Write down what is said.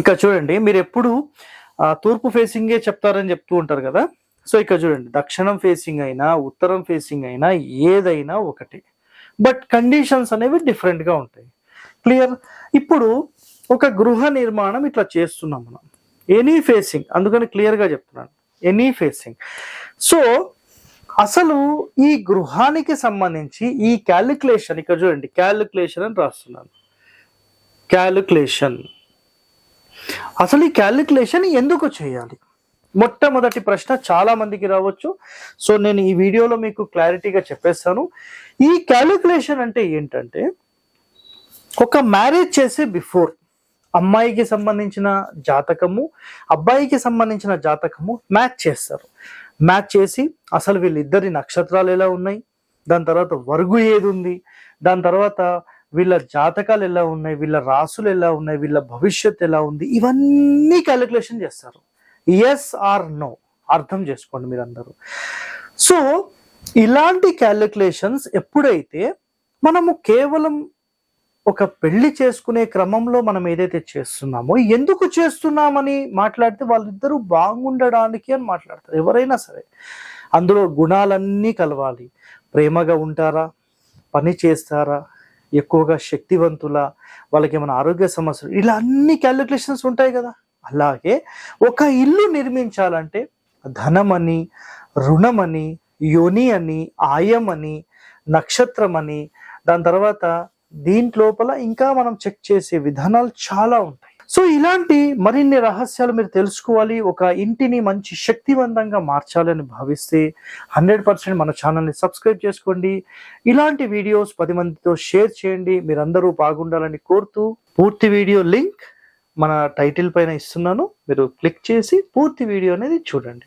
ఇక్కడ చూడండి మీరు ఎప్పుడు తూర్పు ఫేసింగే చెప్తారని చెప్తూ ఉంటారు కదా. సో ఇక్కడ చూడండి దక్షిణం ఫేసింగ్ అయినా ఉత్తరం ఫేసింగ్ అయినా ఏదైనా ఒకటి, బట్ కండిషన్స్ అనేవి డిఫరెంట్గా ఉంటాయి. క్లియర్. ఇప్పుడు ఒక గృహ నిర్మాణం ఇట్లా చేస్తున్నాం మనం, ఎనీ ఫేసింగ్, అందుకని క్లియర్గా చెప్తున్నాను ఎనీ ఫేసింగ్. సో అసలు ఈ గృహానికి సంబంధించి ఈ క్యాలిక్యులేషన్ ఇక్కడ చూడండి, క్యాలిక్యులేషన్ అని రాస్తున్నాను, క్యాలిక్యులేషన్. అసలు ఈ క్యాలిక్యులేషన్ ఎందుకు చేయాలి? మొట్టమొదటి ప్రశ్న చాలా మందికి రావచ్చు. సో నేను ఈ వీడియోలో మీకు క్లారిటీగా చెప్పేస్తాను. ఈ క్యాలిక్యులేషన్ అంటే ఏంటంటే, ఒక మ్యారేజ్ చేసే బిఫోర్ అమ్మాయికి సంబంధించిన జాతకము అబ్బాయికి సంబంధించిన జాతకము మ్యాచ్ చేస్తారు. మ్యాచ్ చేసి అసలు వీళ్ళిద్దరి నక్షత్రాలు ఎలా ఉన్నాయి, దాని తర్వాత వర్గు ఏది ఉంది, దాని తర్వాత వీళ్ళ జాతకాలు ఎలా ఉన్నాయి, వీళ్ళ రాసులు ఎలా ఉన్నాయి, వీళ్ళ భవిష్యత్ ఎలా ఉంది, ఇవన్నీ క్యాలిక్యులేషన్ చేస్తారు. ఎస్ ఆర్ నో అర్థం చేసుకోండి మీరందరూ. సో ఇలాంటి క్యాలిక్యులేషన్స్ ఎప్పుడైతే మనము కేవలం ఒక పెళ్లి చేసుకునే క్రమంలో మనం ఏదైతే చేస్తున్నామో, ఎందుకు చేస్తున్నామని మాట్లాడితే వాళ్ళిద్దరూ బాగుండడానికి అని మాట్లాడతారు ఎవరైనా సరే. అందులో గుణాలన్నీ కలవాలి. ప్రేమగా ఉంటారా, పని చేస్తారా, ఎక్కువగా శక్తివంతుల, వాళ్ళకి ఏమైనా ఆరోగ్య సమస్యలు, ఇలా అన్ని క్యాలిక్యులేషన్స్ ఉంటాయి కదా. అలాగే ఒక ఇల్లు నిర్మించాలంటే ధనమని, రుణమని, యోని అని, ఆయమని, నక్షత్రం అని, దాని తర్వాత దీంట్లోపల ఇంకా మనం చెక్ చేసే విధానాలు చాలా ఉంటాయి. సో ఇలాంటి మరిన్ని రహస్యాలు మీరు తెలుసుకోవాలి, ఒక ఇంటిని మంచి శక్తివంతంగా మార్చాలని భావిస్తే 100% మన ఛానల్ని సబ్స్క్రైబ్ చేసుకోండి. ఇలాంటి వీడియోస్ 10 మందితో షేర్ చేయండి. మీరందరూ బాగుండాలని కోరుతూ, పూర్తి వీడియో లింక్ మన టైటిల్ పైన ఇస్తున్నాను, మీరు క్లిక్ చేసి పూర్తి వీడియో అనేది చూడండి.